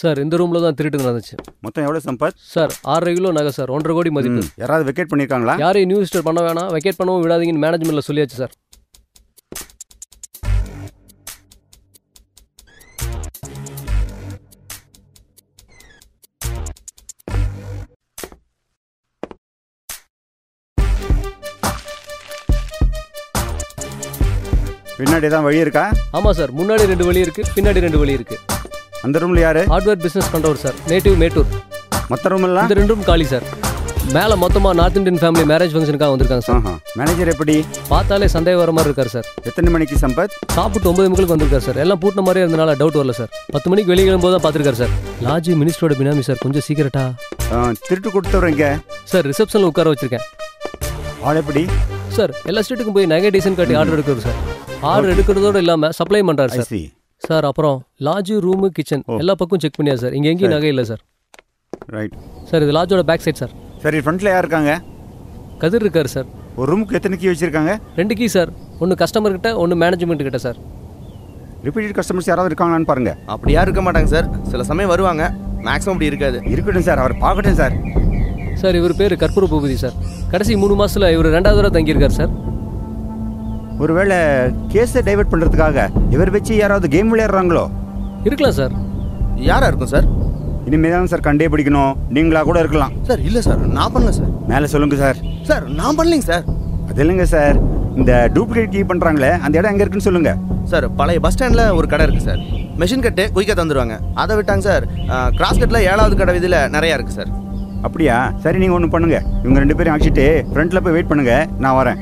Sir இந்த ரூமில் தான் திருட்டு நடந்துச்சு. மொத்தம் எவ்வளோ சம்பத்? சார் 6 கிலோ நகை சார், 1.5 கோடி மதிப்பு. யாராவது வெக்கேட் பண்ணியிருக்காங்களா? யாரையும் நியூ ரிஜிஸ்டர் பண்ண வேணாம், வெக்கேட் பண்ணவும் விடாதீங்கன்னு மேனேஜ்மெண்ட்டில் சொல்லியாச்சு சார். பின்னாடி தான் வழி இருக்கா? ஆமாம் சார், முன்னாடி 2 வழி இருக்குது, பின்னாடி 2 வழி இருக்குது. அந்த ரூமில் யார்? ஹார்ட்வேர் பிஸ்னஸ் பண்ணுறவர் சார், நேட்டிவ் மேட்டூர். மற்ற ரூம் எல்லாம்? இந்த 2 ரூம் காலி சார். மேலே மொத்தமாக நார்த் இந்தியன் ஃபேமிலி மேரேஜ் ஃபங்க்ஷனுக்காக வந்திருக்காங்க சார். மேனேஜர் எப்படி? பார்த்தாலே சந்தேகம் வர மாதிரி இருக்கார் சார். எத்தனை மணிக்கு சம்பத்? சாப்பிட்டு 9 மணிக்கு வந்திருக்காரு சார். எல்லாம் பூட்டின மாதிரியே இருந்தனால டவுட் வரல சார். 10 மணிக்கு வெளியே கிளம்பும்போது தான் பார்த்துருக்காரு சார். லாட்ஜ் மினிஸ்டரோட பினாமி சார், கொஞ்சம் சீக்கிரட்டா. திருட்டு கொடுத்துறீங்க சார். ரிசப்ஷனில் உட்கார வச்சிருக்கேன். ஆள் எப்படி? சார் எல்லா ஸ்டேட்டுக்கும் போய் நகை டிசைன் காட்டி ஆர்டர் எடுக்கிறது சார். ஆர்டர் எடுக்கிறதோட இல்லாமல் சப்ளை பண்ணுறாரு சார். சார் அப்புறம் லாட்ஜ், ரூமு, கிச்சன் எல்லா பக்கம் செக் பண்ணியா சார். இங்கே எங்கேயும் நகை இல்லை சார். ரைட் சார், இது லாட்ஜோட பேக் சைட் சார். சரி, ஃப்ரண்ட்டில் யார் இருக்காங்க? கதிர் இருக்காரு சார். ஒரு ரூமுக்கு எத்தனை கீ வச்சுருக்காங்க? 2 கீ சார். ஒன்று கஸ்டமர் கிட்ட, ஒன்று மேனேஜ்மெண்ட் கிட்ட சார். ரிப்பீட்டட் கஸ்டமர்ஸ் யாராவது இருக்காங்களான்னு பாருங்க. அப்படி யாரும் இருக்க மாட்டாங்க சார். சில சமயம் வருவாங்க, மேக்ஸிமம் அப்படி இருக்காது. இருக்கட்டும் சார், அவர் பார்க்கட்டும் சார். சார் இவர் பேர் கற்பூர பூபதி சார். கடைசி 3 மாதத்தில் இவர் 2வது தடவை தங்கியிருக்கார் சார். ஒருவேளை கேஸை டைவர்ட் பண்ணுறதுக்காக இவர் வச்சு யாராவது கேம் விளையாடுறாங்களோ? இருக்கலாம் சார். யாரா இருக்கும் சார்? இனிமேல் தான் சார் கண்டே பிடிக்கணும். நீங்களா கூட இருக்கலாம் சார். இல்லை சார், நான் பண்ணல சார். மேலே சொல்லுங்க சார். சார் நான் பண்ணலைங்க சார். அது இல்லைங்க சார், இந்த டூப்ளிகேட் கீ பண்ணுறாங்களே அந்த இடம் எங்கே இருக்குன்னு சொல்லுங்க சார். பழைய பஸ் ஸ்டாண்டில் ஒரு கடை இருக்குது சார். மெஷின் கட்டு குயிக்காக தந்துடுவாங்க. அதை விட்டாங்க சார். கிராஸ் கட்டில் 7வது கடை இதில் நிறையா இருக்குது சார். அப்படியா? சரி, நீங்கள் ஒன்று பண்ணுங்க, இவங்க 2 பேரும் அழைச்சிட்டு ஃப்ரண்ட்டில் போய் வெயிட் பண்ணுங்க, நான் வரேன்.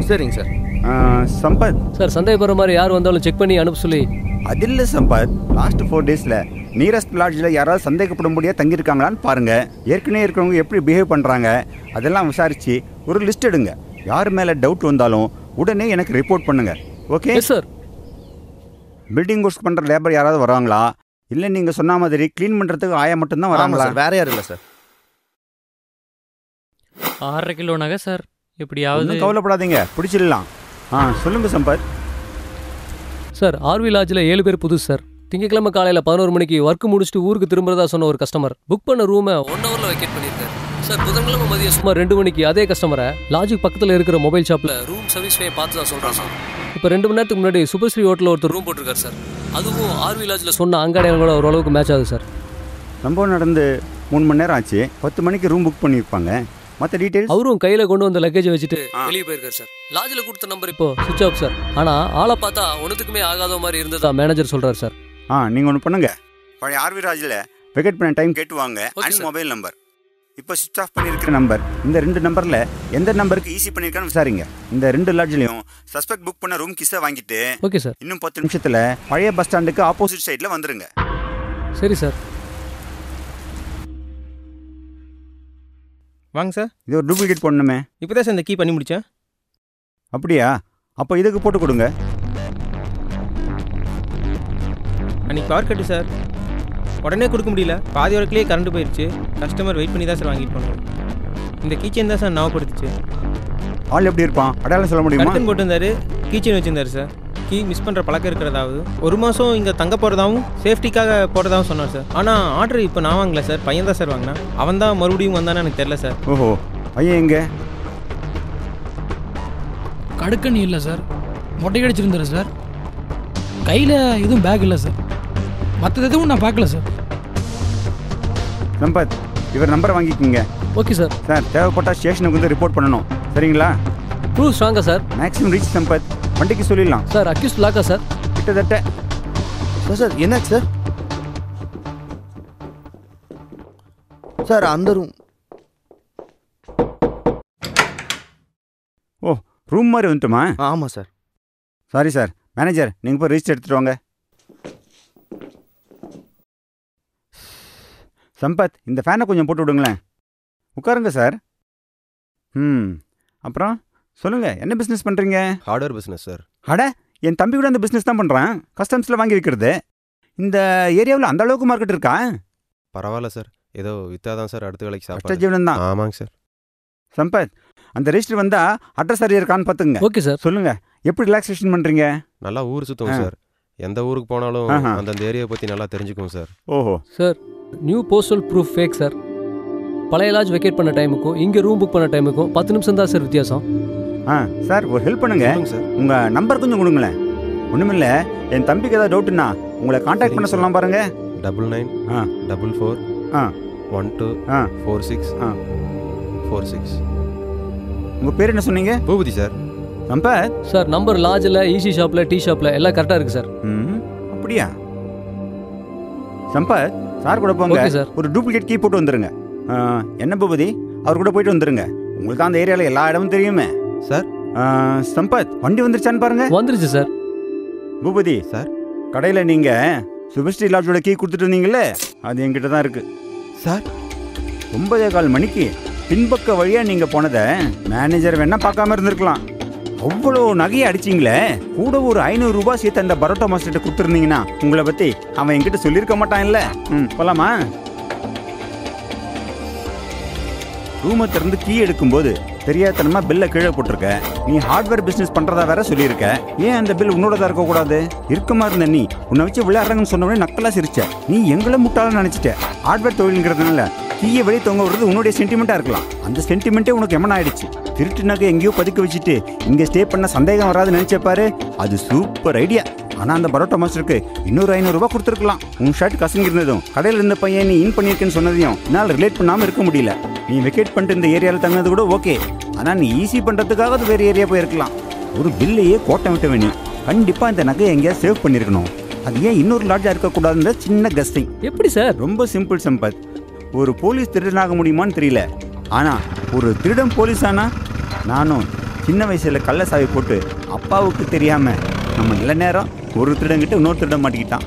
சரிங்க சார். சம்பத் சார், சந்தேகப்படுற மாதிரி யார் வந்தாலும் செக் பண்ணி அனுப்ப சொல்லி. அது இல்லை சம்பத், லாஸ்ட் 4 டேஸில் நியரஸ்ட் லாட்ஜில் யாராவது சந்தேகப்படும்படியாக தங்கியிருக்காங்களான்னு பாருங்க. ஏற்கனவே இருக்கிறவங்க எப்படி பிஹேவ் பண்ணுறாங்க அதெல்லாம் விசாரித்து ஒரு லிஸ்ட் எடுங்க. யார் மேலே டவுட் வந்தாலும் உடனே எனக்கு ரிப்போர்ட் பண்ணுங்க. Okay sir. பில்டிங் ஒர்க் பண்ணுற லேபர் யாராவது வராங்களா? இல்லை நீங்கள் சொன்ன மாதிரி க்ளீன் பண்ணுறதுக்கு ஆயா மட்டும்தான் வராங்களா? வேற யாரும் இல்லை சார். 6.5 கிலோ நகை சார். எப்படியாவது கவலைப்படாதீங்க, பிடிச்சிடலாம். சொல்லுங்கள் சம்பத். சார், ஆர்வி லாட்ஜில் 7 பேர் புதுசு சார். திங்கக்கிழமை காலையில் 11 மணிக்கு ஒர்க் முடிச்சுட்டு ஊருக்கு திரும்புறதா சொன்ன ஒரு கஸ்டமர் புக் பண்ண ரூமை 1 ஹவரில் வெக்கேட் பண்ணியிருக்காரு சார். புதன்கிழமை மதியம் சுமார் 2 மணிக்கு அதே கஸ்டமரை லாட்ஜுக்கு பக்கத்தில் இருக்கிற மொபைல் ஷாப்பில் ரூம் சர்வீஸ் பார்த்து தான் சொல்கிறான் சார். இப்போ 2 மணி நேரத்துக்கு முன்னாடி சூப்பர்ஸ்ரீ ஹோட்டலில் ஒருத்தர் ரூம் போட்டிருக்காரு சார். அதுவும் ஆர்வி லாட்ஜில் சொன்ன அங்காடியோட ஓரளவுக்கு மேட்ச் ஆகுது சார். சம்பவம் நடந்து 3 மணி நேரம் ஆச்சு. 10 மணிக்கு ரூம் புக் பண்ணியிருப்பாங்க. மற்ற டீட்டெயில்ஸ் அவரும் கையில் கொண்டு வந்த லக்கேஜை வச்சுட்டு வெளியே போயிருக்காரு சார். லாட்ஜில் கொடுத்த நம்பர் இப்போ சுவிட்ச் ஆஃப் சார். ஆனால் ஆளை பார்த்தா ஒன்றுத்துக்குமே ஆகாத மாதிரி இருந்ததா மேனேஜர் சொல்கிறார் சார். நீங்கள் ஒன்று பண்ணுங்க, பழைய ஆர்வி ராஜில் வெக்கேட் பண்ண டைம் கேட்டுவாங்க. அண்ட் மொபைல் நம்பர் இப்போ சுவிட்ச் ஆஃப் பண்ணியிருக்கிற நம்பர், இந்த 2 நம்பரில் எந்த நம்பருக்கு ஈஸி பண்ணியிருக்கான்னு விசாரிங்க. இந்த 2 லாட்ஜ்லையும் சஸ்பெக்ட் புக் பண்ண ரூம் கிஸ்ஸை வாங்கிட்டு ஓகே சார் இன்னும் 10 நிமிஷத்தில் பழைய பஸ் ஸ்டாண்டுக்கு ஆப்போசிட் சைடில் வந்துருங்க. சரி சார். வாங்க சார். இது ஒரு டூப்ளிகேட் போடணுமே. இப்போ தான் சார் இந்த கீ பண்ணி முடித்தேன். அப்படியா? அப்போ இதுக்கு போட்டு கொடுங்க. அன்றைக்கி பவர் கட்டு சார், உடனே கொடுக்க முடியல. பாதி வரைக்குலேயே கரண்ட் போயிடுச்சு. கஸ்டமர் வெயிட் பண்ணி தான் சார் வாங்கிட்டு போனோம். இந்த கீச்சன் தான் சார் ஞாபகப்படுத்துச்சு. ஆள் எப்படி இருப்பான்? அடையாளம் சொல்ல முடியுமா? கட்டன் போட்டிருந்தாரு, கீச்சன் வச்சுருந்தாரு சார். கீ மிஸ் பண்ணுற பழக்கம் இருக்கிறதாவது, 1 மாதம் இங்கே தங்க போகிறதாவும் சேஃப்டிக்காக போகிறதாவும் சொன்னார் சார். ஆனால் ஆர்டர் இப்போ நான் வாங்கல சார், பையன் தான் சார் வாங்கினா. அவன் தான் மறுபடியும் வந்தானு எனக்கு தெரில சார். ஓஹோ, பையன் எங்கே? கடுக்கண்ணி இல்லை சார், மொட்டை அடிச்சிருந்தாரு சார். கையில் எதுவும் பேக் இல்லை சார். மற்றது எதுவும் நான் பார்க்கல சார். சம்பத், இவர் நம்பரை வாங்கிக்கிங்க. Okay sir. சார், தேவைப்பட்ட ஸ்டேஷனுக்கு வந்து ரிப்போர்ட் பண்ணணும், சரிங்களா? ப்ரூவ் ஸ்ட்ராங்கா சார்? மேக்ஸிமம் ரீச் சம்பத், வண்டிக்கு சொல்லிடலாம் சார். அக்யூஸ்ட் லாக்கா சார்? கிட்டத்தட்ட. சார் என்னாச்சு சார்? சார் அந்த ரூம். ஓ, ரூம் மாதிரி வந்துட்டுமா? ஆமாம் சார். Sorry sir. மேனேஜர், நீங்கள் போய் ரெஜிஸ்டர் எடுத்துகிட்டு வாங்க. சம்பத், இந்த ஃபேனை கொஞ்சம் போட்டு விடுங்களேன். உட்காருங்க சார். அப்புறம் சொல்லுங்கள், என்ன பிஸ்னஸ் பண்ணுறீங்க? Hardware business sir. அட, என் தம்பி கூட அந்த பிஸ்னஸ் தான் பண்ணுறான். கஸ்டம்ஸில் வாங்கி வைக்கிறது. இந்த ஏரியாவில் அந்த அளவுக்கு மார்க்கெட் இருக்கா? பரவாயில்ல சார், ஏதோ விற்றா தான் சார் அடுத்த வேலைக்கு கஷ்ட சாப்பிட்டு. ஜீவனம் தான். ஆமாங்க சார். சம்பத், அந்த ரெஜிஸ்டர் வந்தால் அட்ரஸ் சரியாக இருக்கான்னு பார்த்துங்க. Okay sir. சொல்லுங்கள், எப்படி ரிலாக்ஸேஷன் பண்ணுறீங்க? நல்லா ஊர் சுற்றுவோம் சார். எந்த ஊருக்கு போனாலும் ஆஹா. அந்தந்த ஏரியாவை பற்றி நல்லா தெரிஞ்சுக்குவோம் சார். ஓஹோ. Sir new postal proof fake sir. பழைய லாட்ஜ் வெக்கேட் பண்ண டைமுக்கும் இங்கே ரூம் புக் பண்ண டைமுக்கும் 10 நிமிஷம் தான் சார் வித்தியாசம். சார் ஒரு ஹெல்ப் பண்ணுங்க. சொல்லுங்க சார். உங்கள் நம்பர் கொஞ்சம் கொடுங்களேன். ஒன்றுமில்ல, என் தம்பிக்கு ஏதாவது டவுட்டுன்னா உங்களை காண்டாக்ட் பண்ண சொல்லலாம் பாருங்க. 99 ஆ 44 ஆ 12 46 ஆ 46. உங்கள் பேர் என்ன சொன்னீங்க? Boopathi sir. Sampath. Sir number லாட்ஜில் ஈசி ஷாப்பில் டீ ஷாப்பில் எல்லாம் கரெக்டாக இருக்குது சார். அப்படியா? சம்பத் சார் கூட போங்க. Okay sir. ஒரு டூப்ளிகேட் கீ போட்டு வந்துருங்க. என்ன பூபதி, அவர் கூட போயிட்டு வந்துருங்க. உங்களுக்கு அந்த ஏரியாவில் எல்லா இடமும் தெரியுமே சார். சம்பத் வண்டி வந்துருச்சான்னு பாருங்க. வந்துருச்சு சார். பூபதி சார். கடையில் நீங்கள் சுபஸ்ரீ லாட்ஜோட கீ கொடுத்துட்டு இருந்தீங்களே, அது என்கிட்ட தான் இருக்கு சார். 9:15 மணிக்கு பின்பக்க வழியாக நீங்கள் போனதை மேனேஜர் வேணா பார்க்காம இருந்திருக்கலாம். அவ்வளோ நகையை அடிச்சிங்களே, கூட ஒரு 500 ரூபாய் சேர்த்து அந்த பரோட்டா மாஸ்டர்கிட்ட கொடுத்துருந்தீங்கன்னா உங்களை பற்றி அவன் என்கிட்ட சொல்லியிருக்க மாட்டான் இல்லை? போலாமா? ரூமை திறந்து கீ எடுக்கும்போது தெரியாதனமா பில்லை கீழே போட்டிருக்க. நீ ஹார்ட்வேர் பிஸ்னஸ் பண்ணுறதா வேற சொல்லியிருக்க. ஏன் அந்த பில் உன்னோடதா இருக்கக்கூடாது? இருக்கமா இருந்த நீ உன்னை வச்சு விளையாடுறாங்கன்னு சொன்னோடனே நக்கலாக சிரிச்ச. நீ எங்களை முட்டாளன்னு நினச்சிட்ட. ஹார்ட்வேர் தொழில்ங்கிறதுனால கீயை வெளியே தொங்க விடுறது உன்னுடைய சென்டிமெண்ட்டாக இருக்கலாம். அந்த சென்டிமெண்ட்டே உனக்கு எமன் ஆயிடுச்சு. திருட்டு நகை எங்கேயோ பதுக்க வச்சுட்டு இங்கே ஸ்டே பண்ண சந்தேகம் வராதுன்னு நினச்சப்பாரு. அது சூப்பர் ஐடியா. ஆனால் அந்த பரோட்டா மாஸ்டருக்கு இன்னொரு 500 ரூபாய் கொடுத்துருக்கலாம். உன் ஷர்ட் கசங்கிருந்ததும் கடையில் இருந்த பையன் நீ இன் பண்ணியிருக்கேன்னு சொன்னதையும் என்னால் ரிலேட் பண்ணாமல் இருக்க முடியல. நீ வெக்கேட் பண்ணிட்டு இந்த ஏரியாவில் தங்கினது கூட ஓகே, ஆனால் நீ ஈஸி பண்ணுறதுக்காக அது வேறு ஏரியா போயிருக்கலாம். ஒரு பில்லையே கோட்டை விட்ட வேணி. கண்டிப்பாக இந்த நகையை எங்கேயா சேவ் பண்ணியிருக்கணும். அது ஏன் இன்னொரு லாட்ஜாக இருக்கக்கூடாதுன்ற சின்ன கஸ்டிங். எப்படி சார்? ரொம்ப சிம்பிள் சம்பத். ஒரு போலீஸ் திருடனாக முடியுமான்னு தெரியல, ஆனால் ஒரு திருடன் போலீஸ் ஆனா? நானும் சின்ன வயசில் கள்ள சாவி போட்டு அப்பாவுக்கு தெரியாமல் நம்ம நல்ல நேரம் ஒரு திருடங்கிட்ட இன்னொரு திருடன் மாட்டிக்கிட்டான்.